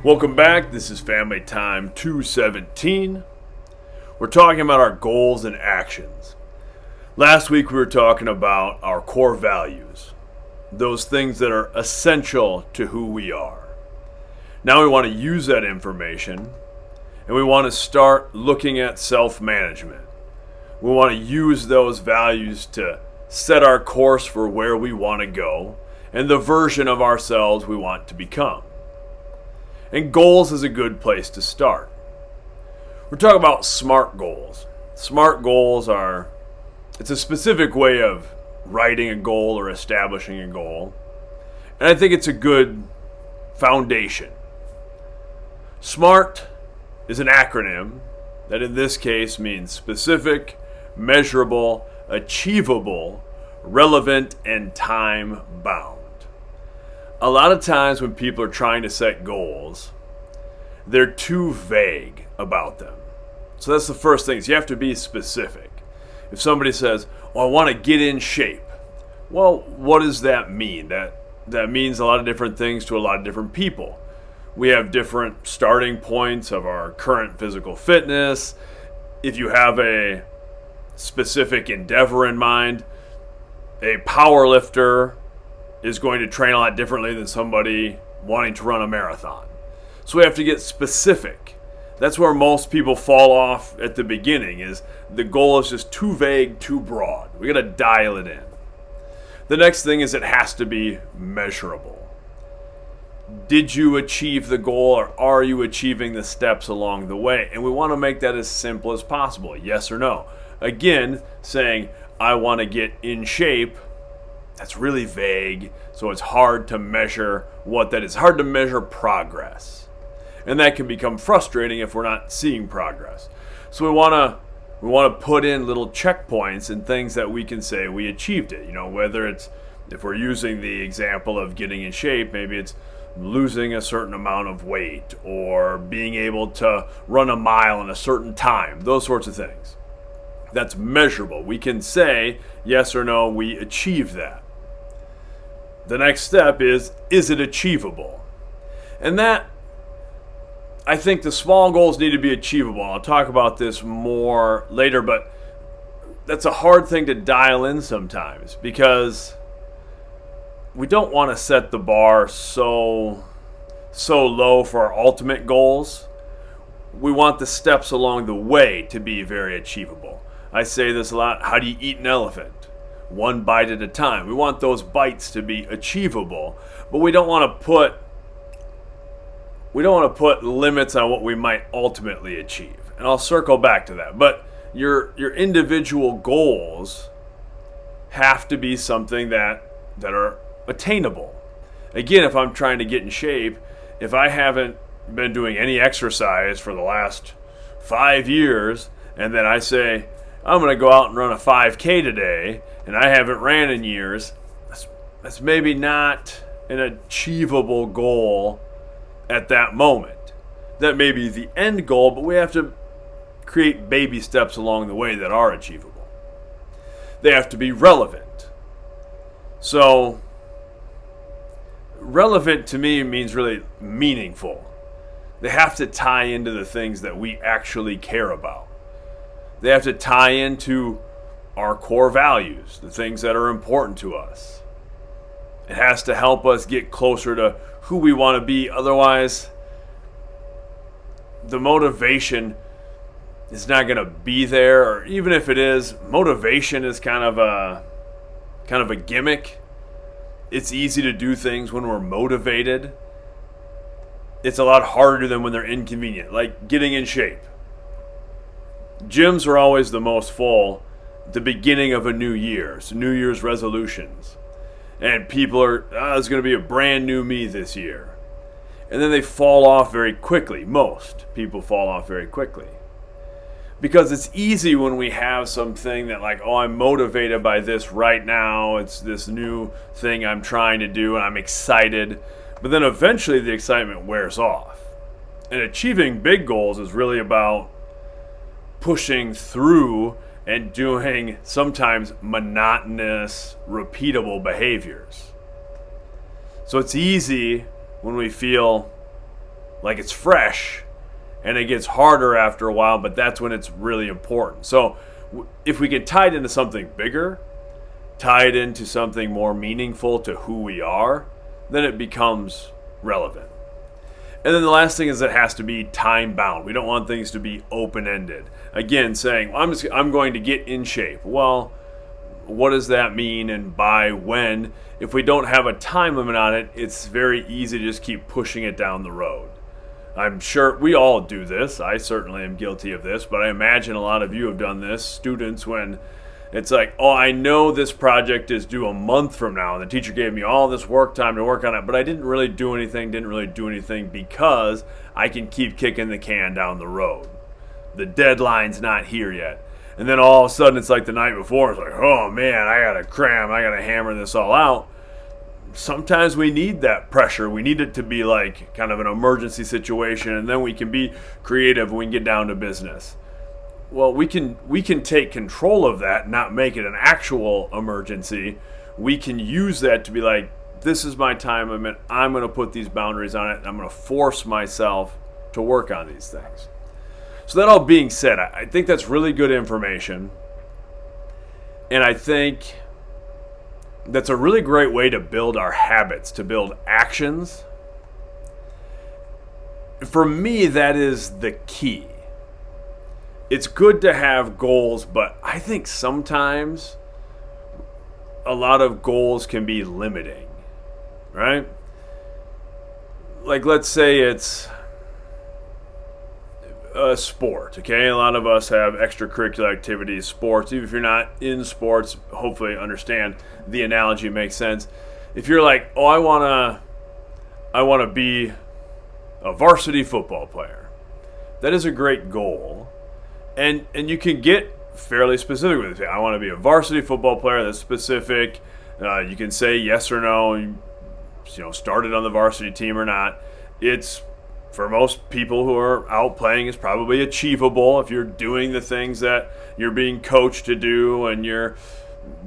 Welcome back. This is Family Time 217. We're talking about our goals and actions. Last week we were talking about our core values, those things that are essential to who we are. Now we want to use that information and we want to start looking at self-management. We want to use those values to set our course for where we want to go and the version of ourselves we want to become. And goals is a good place to start. We're talking about SMART goals. SMART goals it's a specific way of writing a goal or establishing a goal. And I think it's a good foundation. SMART is an acronym that in this case means specific, measurable, achievable, relevant, and time bound. A lot of times when people are trying to set goals, they're too vague about them. So that's the first thing, is you have to be specific. If somebody says, I want to get in shape. Well, what does that mean? That means a lot of different things to a lot of different people. We have different starting points of our current physical fitness. If you have a specific endeavor in mind, a power lifter is going to train a lot differently than somebody wanting to run a marathon. So we have to get specific. That's where most people fall off at the beginning, is the goal is just too vague, too broad. We got to dial it in. The next thing is it has to be measurable. Did you achieve the goal, or are you achieving the steps along the way? And we want to make that as simple as possible, yes or no. Again, saying, I want to get in shape, that's really vague, so it's hard to measure what that is. It's hard to measure progress. And that can become frustrating if we're not seeing progress. So we want to put in little checkpoints and things that we can say we achieved it. Whether it's, if we're using the example of getting in shape, maybe it's losing a certain amount of weight or being able to run a mile in a certain time, those sorts of things. That's measurable. We can say yes or no, we achieved that. The next step is it achievable? And that, I think the small goals need to be achievable. I'll talk about this more later, but that's a hard thing to dial in sometimes because we don't want to set the bar so low for our ultimate goals. We want the steps along the way to be very achievable. I say this a lot. How do you eat an elephant? One bite at a time. We want those bites to be achievable, but we don't want to put limits on what we might ultimately achieve. And I'll circle back to that. But your individual goals have to be something that are attainable. Again, if I'm trying to get in shape, if I haven't been doing any exercise for the last 5 years, and then I say, I'm going to go out and run a 5K today, and I haven't ran in years, that's maybe not an achievable goal at that moment. That may be the end goal, but we have to create baby steps along the way that are achievable. They have to be relevant. So, relevant to me means really meaningful. They have to tie into the things that we actually care about. They have to tie into our core values, the things that are important to us. It has to help us get closer to who we want to be. Otherwise, the motivation is not going to be there. Or even if it is, motivation is kind of a gimmick. It's easy to do things when we're motivated. It's a lot harder than when they're inconvenient, like getting in shape. Gyms are always the most full at the beginning of a new year, so New Year's resolutions. And people are, it's going to be a brand new me this year. And then they fall off very quickly. Most people fall off very quickly. Because it's easy when we have something that I'm motivated by this right now. It's this new thing I'm trying to do and I'm excited. But then eventually the excitement wears off. And achieving big goals is really about pushing through and doing sometimes monotonous, repeatable behaviors. So it's easy when we feel like it's fresh, and it gets harder after a while, but that's when it's really important. So if we can tie it into something bigger, tie it into something more meaningful to who we are, then it becomes relevant. And then the last thing is it has to be time bound. We don't want things to be open-ended. Again, saying, I'm going to get in shape. Well, what does that mean and by when? If we don't have a time limit on it, it's very easy to just keep pushing it down the road. I'm sure we all do this. I certainly am guilty of this, but I imagine a lot of you have done this. Students, when it's like, oh, I know this project is due a month from now, and the teacher gave me all this work time to work on it, but I didn't really do anything because I can keep kicking the can down the road. The deadline's not here yet. And then all of a sudden it's like the night before, it's like, oh man, I gotta cram, I gotta hammer this all out. Sometimes we need that pressure. We need it to be like kind of an emergency situation, and then we can be creative when we can get down to business. Well, we can take control of that and not make it an actual emergency. We can use that to be like, this is my time limit. I'm going to put these boundaries on it, and I'm going to force myself to work on these things. So that all being said, I think that's really good information. And I think that's a really great way to build our habits, to build actions. For me, that is the key. It's good to have goals, but I think sometimes a lot of goals can be limiting, right? Like, let's say it's a sport, okay? A lot of us have extracurricular activities, sports. Even if you're not in sports, hopefully understand the analogy makes sense. If you're like, oh, I want to be a varsity football player, that is a great goal. And you can get fairly specific with it. I want to be a varsity football player. That's specific. You can say yes or no. You started on the varsity team or not. It's, for most people who are out playing, it's probably achievable if you're doing the things that you're being coached to do and you're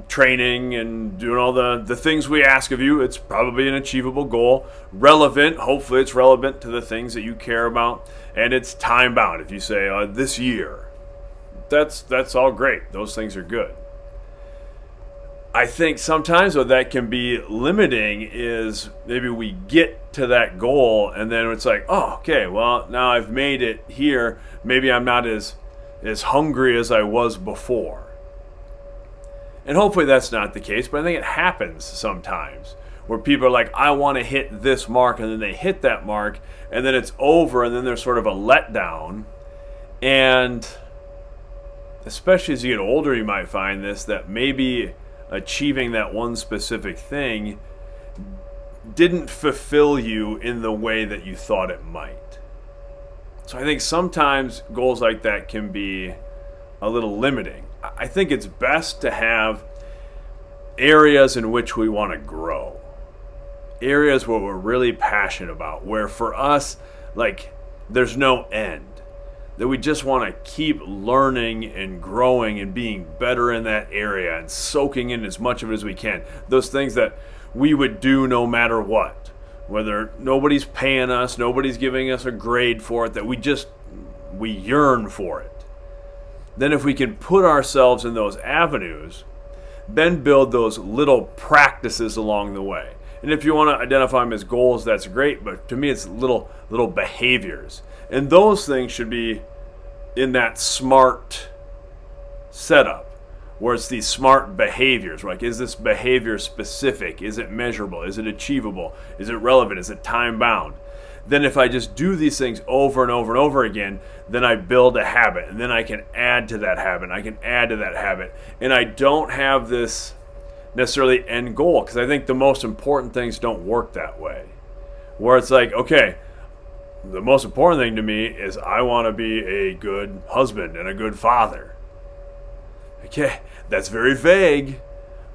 training and doing all the things we ask of you. It's probably an achievable goal. Relevant. Hopefully it's relevant to the things that you care about. And it's time bound. If you say this year, that's all great. Those things are good. I think sometimes what that can be limiting is maybe we get to that goal and then it's like, oh, okay, well, now I've made it here. Maybe I'm not as hungry as I was before. And hopefully that's not the case, but I think it happens sometimes where people are like, I want to hit this mark, and then they hit that mark, and then it's over, and then there's sort of a letdown. And especially as you get older, you might find this, that maybe achieving that one specific thing didn't fulfill you in the way that you thought it might. So I think sometimes goals like that can be a little limiting. I think it's best to have areas in which we want to grow. Areas where we're really passionate about, where for us, like, there's no end. That we just want to keep learning and growing and being better in that area and soaking in as much of it as we can. Those things that we would do no matter what. Whether nobody's paying us, nobody's giving us a grade for it, that we yearn for it. Then if we can put ourselves in those avenues, then build those little practices along the way. And if you want to identify them as goals, that's great, but to me it's little behaviors. And those things should be in that SMART setup, where it's these SMART behaviors. Like, is this behavior specific? Is it measurable? Is it achievable? Is it relevant? Is it time bound? Then if I just do these things over and over and over again, then I build a habit, and then I can add to that habit. I can add to that habit. And I don't have this necessarily end goal, because I think the most important things don't work that way. Where it's like, okay, the most important thing to me is I want to be a good husband and a good father. Okay, that's very vague,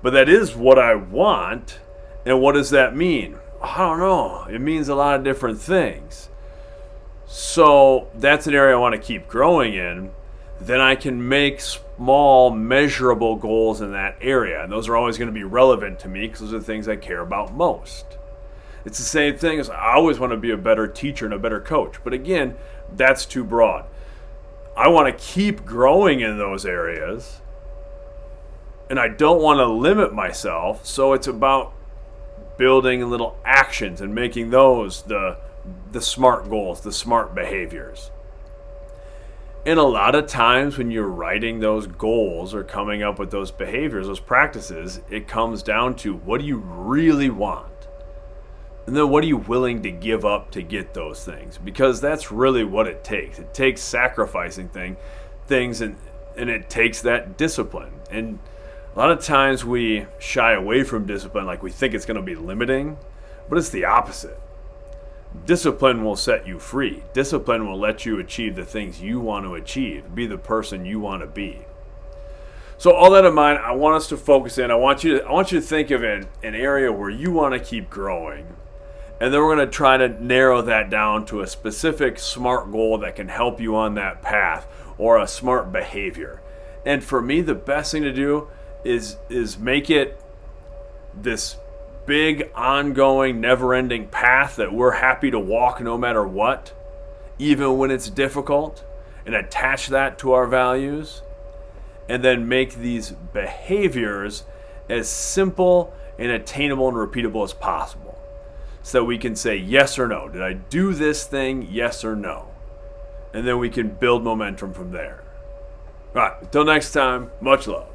but that is what I want. And what does that mean? I don't know. It means a lot of different things. So that's an area I want to keep growing in. Then I can make small, measurable goals in that area. And those are always going to be relevant to me because those are the things I care about most. It's the same thing as I always want to be a better teacher and a better coach. But again, that's too broad. I want to keep growing in those areas, and I don't want to limit myself. So it's about building little actions and making those the smart goals, the smart behaviors. And a lot of times when you're writing those goals or coming up with those behaviors, those practices, it comes down to what do you really want? And then what are you willing to give up to get those things? Because that's really what it takes. It takes sacrificing things and it takes that discipline. And a lot of times we shy away from discipline like we think it's going to be limiting, but it's the opposite. Discipline will set you free. Discipline will let you achieve the things you want to achieve, be the person you want to be. So all that in mind, I want us to focus in. I want you to think of an area where you want to keep growing. And then we're going to try to narrow that down to a specific SMART goal that can help you on that path, or a SMART behavior. And for me, the best thing to do is make it this big, ongoing, never-ending path that we're happy to walk no matter what, even when it's difficult, and attach that to our values, and then make these behaviors as simple and attainable and repeatable as possible, so that we can say yes or no. Did I do this thing? Yes or no? And then we can build momentum from there. All right, until next time, much love.